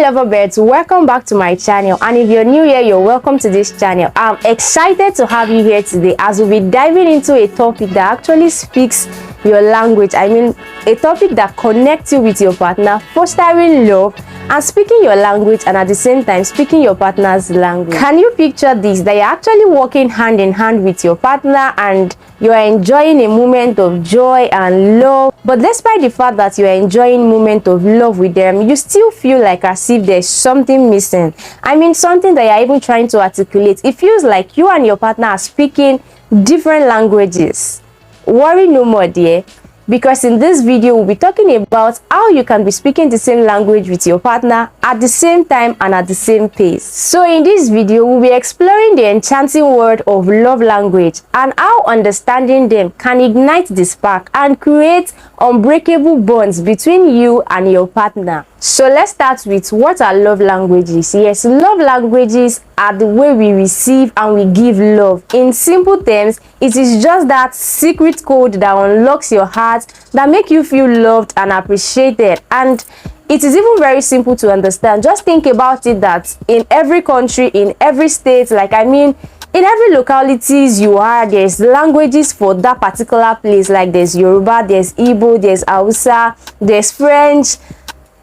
Loverbirds, welcome back to my channel, and if you're new here, you're welcome to this channel. I'm excited to have you here today as we'll be diving into a topic that actually speaks your language. I mean, a topic that connects you with your partner, fostering love and speaking your language, and at the same time speaking your partner's language. Can you picture this, that you're actually working hand in hand with your partner and you're enjoying a moment of joy and love, but despite the fact that you're enjoying moment of love with them, you still feel like as if there's something missing. I mean, something that you're even trying to articulate. It feels like you and your partner are speaking different languages. Worry no more, dear, because in this video we'll be talking about how you can be speaking the same language with your partner at the same time and at the same pace. So in this video we'll be exploring the enchanting world of love language and how understanding them can ignite the spark and create unbreakable bonds between you and your partner. So let's start with what are love languages. Yes, love languages are the way we receive and we give love. In simple terms, it is just that secret code that unlocks your heart, that make you feel loved and appreciated. And it is even very simple to understand. Just think about it, that in every country, in every state, in every localities you are, there's languages for that particular place. Like there's Yoruba, there's Igbo, there's Hausa, there's French.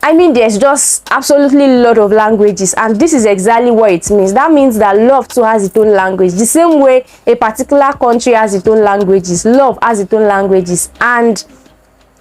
I mean, there's just absolutely a lot of languages, and this is exactly what it means. That means that love too has its own language. The same way a particular country has its own languages, love has its own languages, and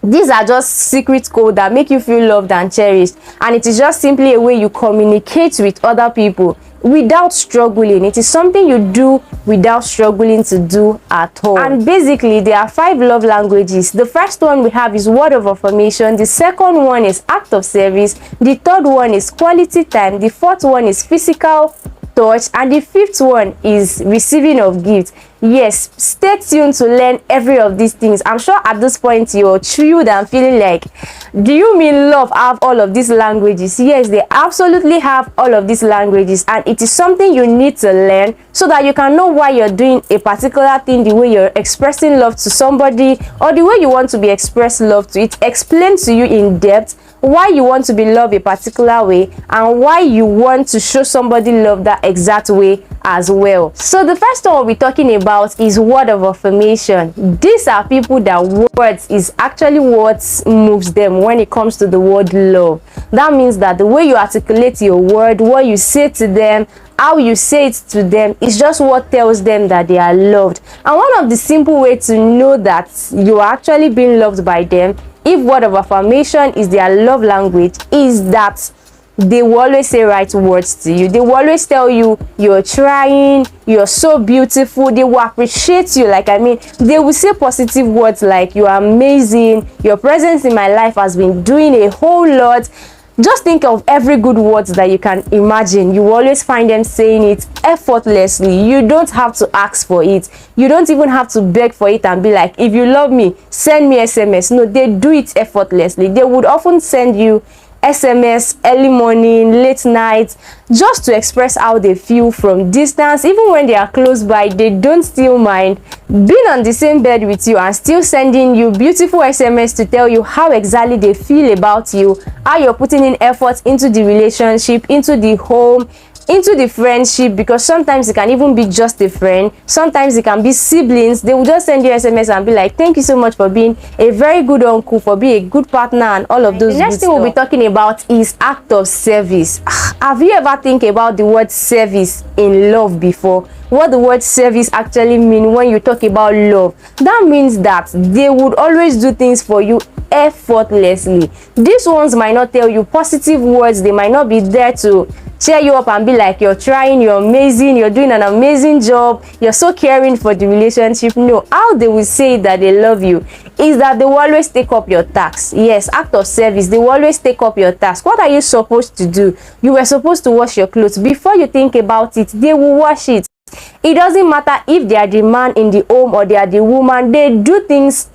these are just secret code that make you feel loved and cherished. And it is just simply a way you communicate with other people without struggling. It is something you do without struggling to do at all. And basically there are 5 love languages. The first one we have is word of affirmation, the second one is act of service, the third one is quality time, the fourth one is physical touch, and the fifth one is receiving of gifts. Yes, stay tuned to learn every of these things. I'm sure at this point you're thrilled and feeling like, do you mean love have all of these languages? Yes, they absolutely have all of these languages, and it is something you need to learn so that you can know why you're doing a particular thing, the way you're expressing love to somebody, or the way you want to be expressed love to. It explains to you in depth why you want to be loved a particular way and why you want to show somebody love that exact way as well. So the first one we'll be talking about is word of affirmation. These are people that words is actually what moves them when it comes to the word love. That means that the way you articulate your word, what you say to them, how you say it to them, is just what tells them that they are loved. And one of the simple ways to know that you are actually being loved by them, if word of affirmation is their love language, is that they will always say right words to you. They will always tell you you're trying, you're so beautiful. They will appreciate you. They will say positive words like you're amazing, your presence in my life has been doing a whole lot. Just think of every good words that you can imagine. You will always find them saying it effortlessly. You don't have to ask for it. You don't even have to beg for it and be like, if you love me, send me SMS. No, they do it effortlessly. They would often send you SMS early morning, late night, just to express how they feel from distance. Even when they are close by, they don't still mind being on the same bed with you and still sending you beautiful SMS to tell you how exactly they feel about you, how you're putting in effort into the relationship, into the home, into the friendship, because sometimes it can even be just a friend, sometimes it can be siblings. They will just send you SMS and be like, thank you so much for being a very good uncle, for being a good partner, and all of those. The next thing we'll be talking about is act of service. Have you ever think about the word service in love before? What the word service actually mean when you talk about love? That means that they would always do things for you effortlessly. These ones might not tell you positive words. They might not be there to cheer you up and be like, you're trying, you're amazing, you're doing an amazing job, you're so caring for the relationship. No, how they will say that they love you is that they will always take up your task. Yes, act of service. They will always take up your task. What are you supposed to do? You were supposed to wash your clothes. Before you think about it, they will wash it. It doesn't matter if they are the man in the home or they are the woman. They do things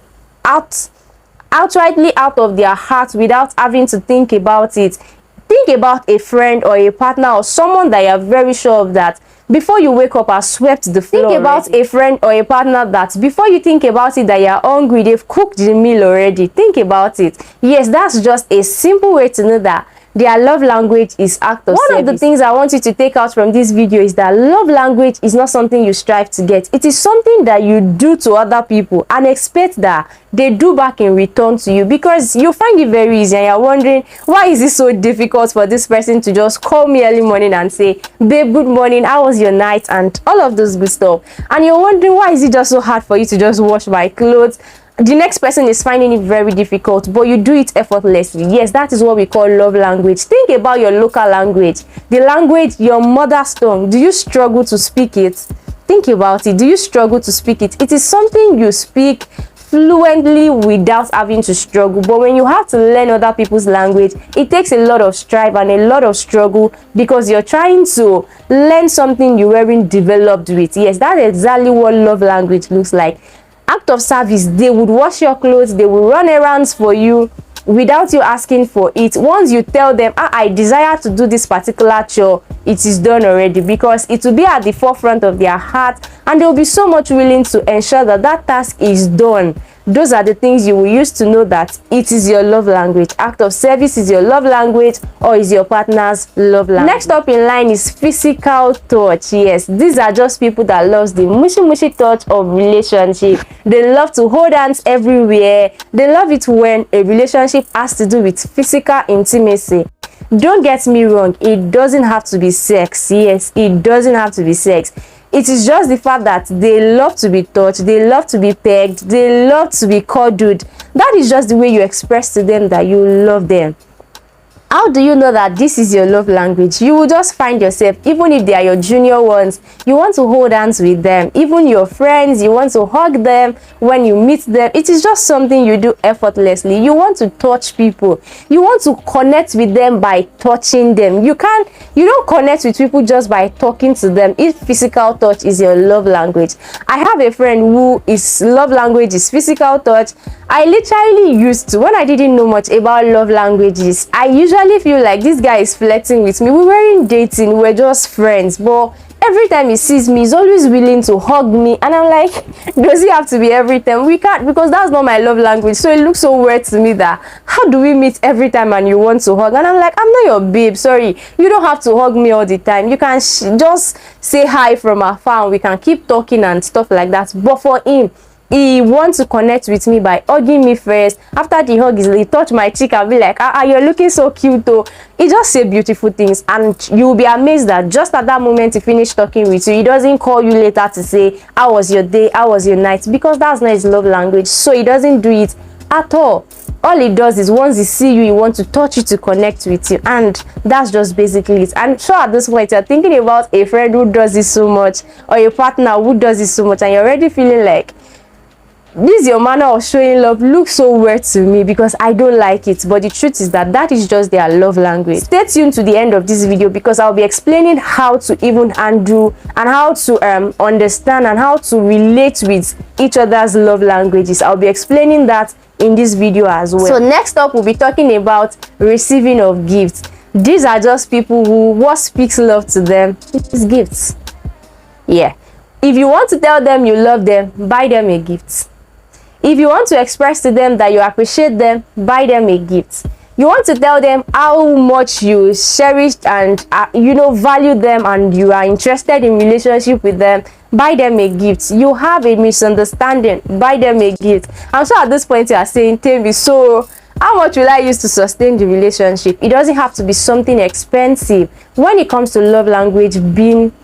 outrightly out of their heart without having to think about it. Think about a friend or a partner or someone that you are very sure of that before you wake up has swept the floor. Think about a friend or a partner that before you think about it that you are hungry, they've cooked the meal already. Think about it. Yes, that's just a simple way to know that their love language is act of service. One of the things I want you to take out from this video is that love language is not something you strive to get. It is something that you do to other people and expect that they do back in return to you, because you find it very easy and you're wondering, why is it so difficult for this person to just call me early morning and say, babe, good morning, how was your night, and all of those good stuff. And you're wondering, why is it just so hard for you to just wash my clothes? The next person is finding it very difficult, but you do it effortlessly. Yes, that is what we call love language. Think about your local language, the language, your mother's tongue. Do you struggle to speak it? Think about it. Do you struggle to speak it? It is something you speak fluently without having to struggle. But when you have to learn other people's language, it takes a lot of strive and a lot of struggle, because you're trying to learn something you weren't developed with. Yes, that's exactly what love language looks like. Act of service. They would wash your clothes, they will run errands for you without you asking for it. Once you tell them, I desire to do this particular chore, it is done already, because it will be at the forefront of their heart and they'll be so much willing to ensure that that task is done. Those are the things you will use to know that it is your love language. Act of service is your love language, or is your partner's love language. Next up in line is physical touch. Yes, these are just people that loves the mushy touch of relationship. They love to hold hands everywhere. They love it when a relationship has to do with physical intimacy. Don't get me wrong, it doesn't have to be sex. Yes, it doesn't have to be sex. It is just the fact that they love to be touched, they love to be pegged, they love to be cuddled. That is just the way you express to them that you love them. How do you know that this is your love language? You will just find yourself, even if they are your junior ones, you want to hold hands with them. Even your friends, you want to hug them when you meet them. It is just something you do effortlessly. You want to touch people. You want to connect with them by touching them. You don't connect with people just by talking to them. If physical touch is your love language. I have a friend who his love language is physical touch. I literally used to, when I didn't know much about love languages, I usually feel like this guy is flirting with me. We weren't dating, we were just friends, but every time he sees me, he's always willing to hug me, and I'm like, does he have to be every time? We can't, because that's not my love language. So it looks so weird to me that, how do we meet every time and you want to hug? And I'm like, I'm not your babe, sorry, you don't have to hug me all the time. You can just say hi from afar and we can keep talking and stuff like that. But for him, he wants to connect with me by hugging me first. After the hug, he touch my cheek and be like, you're looking so cute though. He just say beautiful things, and you'll be amazed that just at that moment he finished talking with you, he doesn't call you later to say, how was your day, how was your night, because that's not his love language. So he doesn't do it at all. All he does is once he see you, he wants to touch you to connect with you, and that's just basically it. I'm sure at this point you're thinking about a friend who does this so much, or a partner who does this so much, and you're already feeling like, this your manner of showing love looks so weird to me because I don't like it. But the truth is that that is just their love language. Stay tuned to the end of this video, because I'll be explaining how to even handle and how to understand and how to relate with each other's love languages. I'll be explaining that in this video as well. So next up, we'll be talking about receiving of gifts. These are just people who, what speaks love to them is gifts. Yeah, if you want to tell them you love them, buy them a gift. If you want to express to them that you appreciate them, buy them a gift. You want to tell them how much you cherish and value them, and you are interested in relationship with them, buy them a gift. You have a misunderstanding, buy them a gift. I'm sure at this point you are saying, Temi, so how much will I use to sustain the relationship? It doesn't have to be something expensive. When it comes to love language being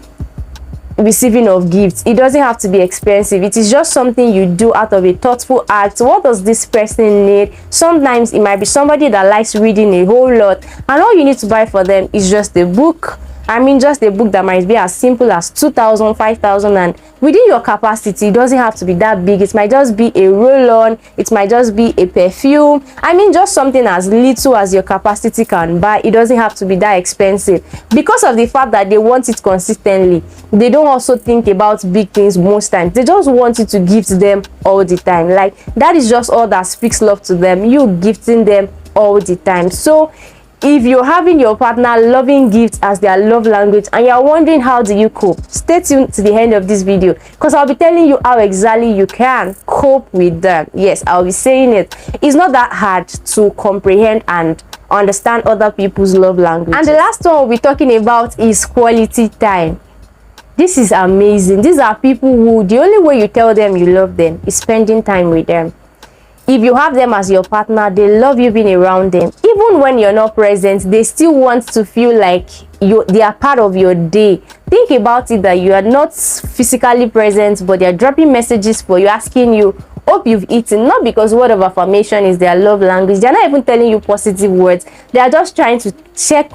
receiving of gifts, it doesn't have to be expensive. It is just something you do out of a thoughtful act. What does this person need? Sometimes it might be somebody that likes reading a whole lot, and all you need to buy for them is just a book. Just a book that might be as simple as 2,000, 5,000, and within your capacity. It doesn't have to be that big. It might just be a roll-on, it might just be a perfume. Just something as little as your capacity can buy. It doesn't have to be that expensive, because of the fact that they want it consistently. They don't also think about big things most times. They just want you to gift them all the time. Like, that is just all that speaks love to them, you gifting them all the time. So if you're having your partner loving gifts as their love language and you're wondering how do you cope, stay tuned to the end of this video, because I'll be telling you how exactly you can cope with them. Yes, I'll be saying it. It's not that hard to comprehend and understand other people's love language. And the last one we'll be talking about is quality time. This is amazing. These are people who the only way you tell them you love them is spending time with them. If you have them as your partner, they love you being around them. Even when you're not present, they still want to feel like they are part of your day. Think about it, that you are not physically present, but they're dropping messages for you, asking you, hope you've eaten. Not because word of affirmation is their love language. They're not even telling you positive words. They are just trying to check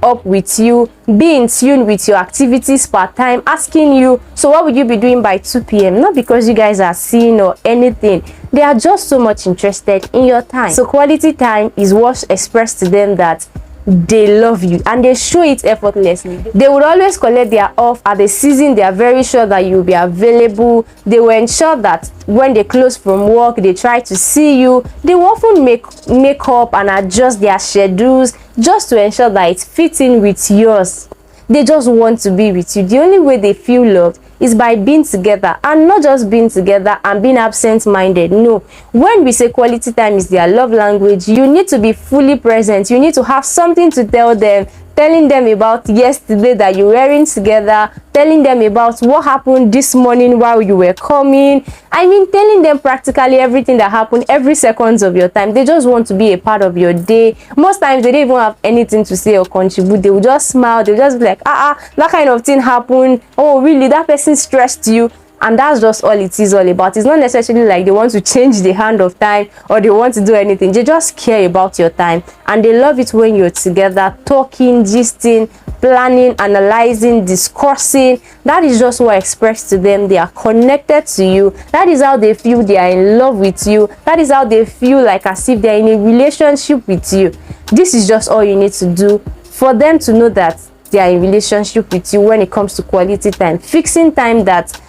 up with you, be in tune with your activities per time, asking you, so what would you be doing by 2 p.m? Not because you guys are seeing or anything. They are just so much interested in your time. So quality time is what expressed to them that they love you, and they show it effortlessly. They would always collect their off at the season. They are very sure that you'll be available. They will ensure that when they close from work, they try to see you. They will often make up and adjust their schedules just to ensure that it fits in with yours. They just want to be with you. The only way they feel loved is by being together, and not just being together and being absent-minded. No, when we say quality time is their love language, you need to be fully present. You need to have something to tell them, telling them about yesterday that you were in together, telling them about what happened this morning while you were coming. I mean, telling them practically everything that happened every second of your time. They just want to be a part of your day. Most times they don't even have anything to say or contribute. They will just smile. They'll just be like, that kind of thing happened. Oh, really? That person stressed you? And that's just all it is all about. It's not necessarily like they want to change the hand of time or they want to do anything. They just care about your time, and they love it when you're together, talking, gisting, planning, analyzing, discussing. That is just what expressed to them. They are connected to you. That is how they feel they are in love with you. That is how they feel like as if they're in a relationship with you. This is just all you need to do for them to know that they are in relationship with you when it comes to quality time. Fixing time that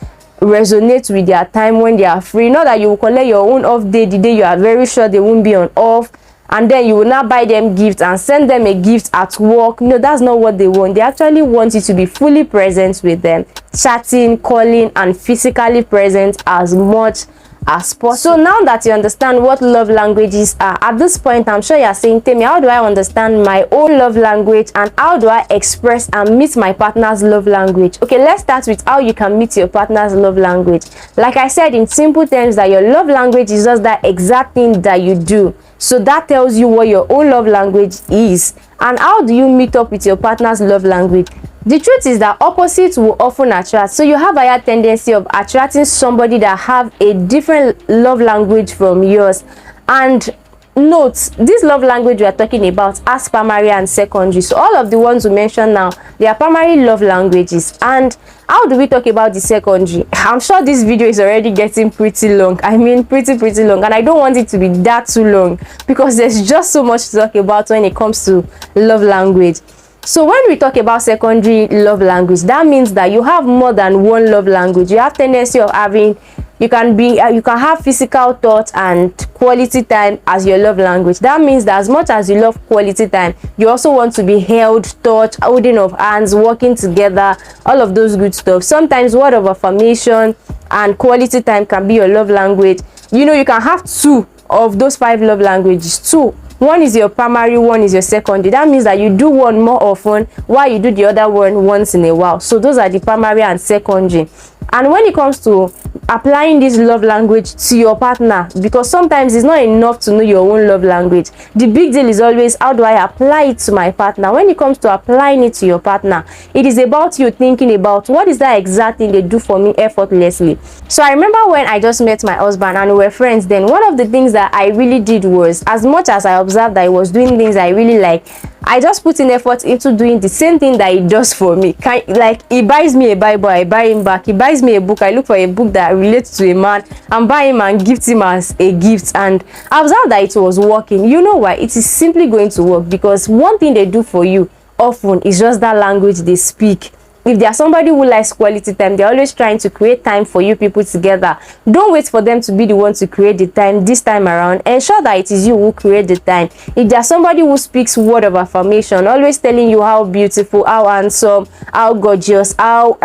resonate with their time when they are free. Not that you will collect your own off day the day you are very sure they won't be on off, and then you will not buy them gifts and send them a gift at work. No, that's not what they want. They actually want you to be fully present with them, chatting, calling, and physically present as much as possible. So now that you understand what love languages are, at this point I'm sure you're saying, Temi, how do I understand my own love language, and how do I express and meet my partner's love language? Okay, let's start with how you can meet your partner's love language. Like I said, in simple terms, that your love language is just that exact thing that you do. So that tells you what your own love language is. And how do you meet up with your partner's love language? The truth is that opposites will often attract. So you have a higher tendency of attracting somebody that have a different love language from yours. And note, this love language we are talking about as primary and secondary. So all of the ones we mentioned now, they are primary love languages. And how do we talk about the secondary? I'm sure this video is already getting pretty long. I mean, pretty long. And I don't want it to be that too long, because there's just so much to talk about when it comes to love language. So when we talk about secondary love language, that means that you have more than one love language. You have tendency of having, you can have physical touch and quality time as your love language. That means that as much as you love quality time, you also want to be held, touch, holding of hands, working together, all of those good stuff. Sometimes word of affirmation and quality time can be your love language. You know, you can have 2 of those 5 love languages. 2. One is your primary, one is your secondary. That means that you do one more often while you do the other one once in a while. So those are the primary and secondary. And when it comes to applying this love language to your partner, because sometimes it's not enough to know your own love language, the big deal is always, how do I apply it to my partner? When it comes to applying it to your partner, it is about you thinking about what is that exact thing they do for me effortlessly. So I remember when I just met my husband and we were friends then, one of the things that I really did was, as much as I observed that he was doing things I really like, I just put in effort into doing the same thing that he does for me. Like, he buys me a Bible, I buy him back. He buys me a book, I look for a book that relates to a man and buy him and gift him as a gift. And I observed that it was working. You know why? It is simply going to work because one thing they do for you often is just that language they speak. If they are somebody who likes quality time, they're always trying to create time for you people together. Don't wait for them to be the one to create the time this time around. Ensure that it is you who create the time. If they are somebody who speaks word of affirmation, always telling you how beautiful, how handsome, how gorgeous, how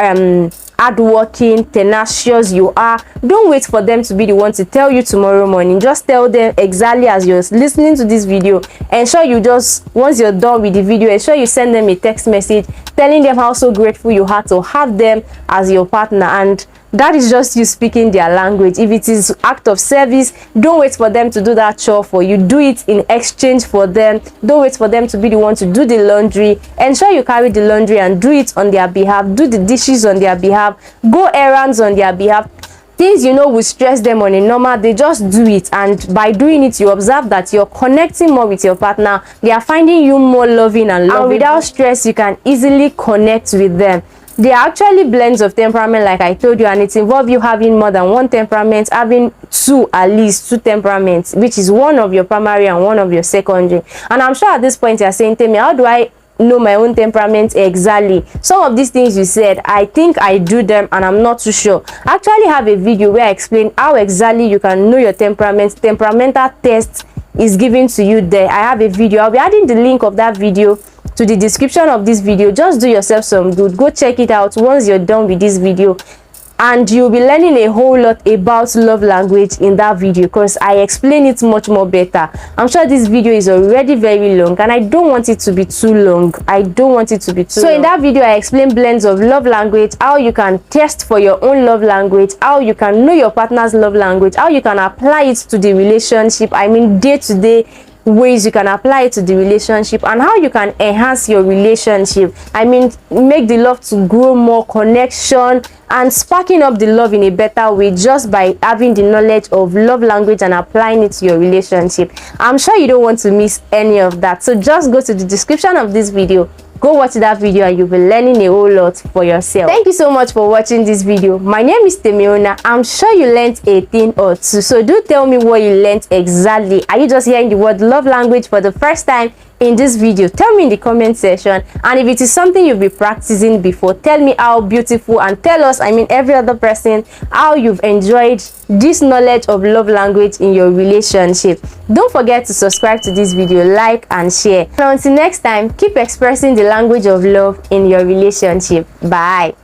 hardworking, tenacious you are, don't wait for them to be the one to tell you tomorrow morning. Just tell them exactly as you're listening to this video. Ensure you just, once you're done with the video, ensure you send them a text message telling them how so grateful you are to have them as your partner. And that is just you speaking their language. If it is act of service, don't wait for them to do that chore for you. Do it in exchange for them. Don't wait for them to be the one to do the laundry. Ensure you carry the laundry and do it on their behalf. Do the dishes on their behalf. Go errands on their behalf. Things you know will stress them on a normal, they just do it, and by doing it you observe that you're connecting more with your partner. They are finding you more loving and loving, and without stress you can easily connect with them. They are actually blends of temperament, like I told you, and it involves you having more than one temperament, having at least two temperaments, which is one of your primary and one of your secondary. And I'm sure at this point you're saying, Temi, how do I know my own temperament exactly? Some of these things you said, I think I do them and I'm not too sure. I actually have a video where I explain how exactly you can know your temperament. Temperamental test is given to you there. I have a video. I'll be adding the link of that video to the description of this video. Just do yourself some good. Go check it out once you're done with this video, and you'll be learning a whole lot about love language in that video, because I explain it much more better. I'm sure this video is already very long and I don't want it to be too long. So in that video I explain blends of love language, how you can test for your own love language, how you can know your partner's love language, how you can apply it to the relationship, I mean day-to-day ways you can apply it to the relationship, and how you can enhance your relationship, I mean make the love to grow more, connection, and sparking up the love in a better way just by having the knowledge of love language and applying it to your relationship. I'm sure you don't want to miss any of that, so just go to the description of this video, go watch that video, and you'll be learning a whole lot for yourself. Thank you so much for watching this video. My name is Temiona. I'm sure you learned a thing or two, so do tell me what you learned exactly. Are you just hearing the word love language for the first time in this video? Tell me in the comment section, and if it is something you've been practicing before, tell me how beautiful, and tell us, I mean every other person, how you've enjoyed this knowledge of love language in your relationship. Don't forget to subscribe to this video, like and share, and until next time, keep expressing the language of love in your relationship. Bye.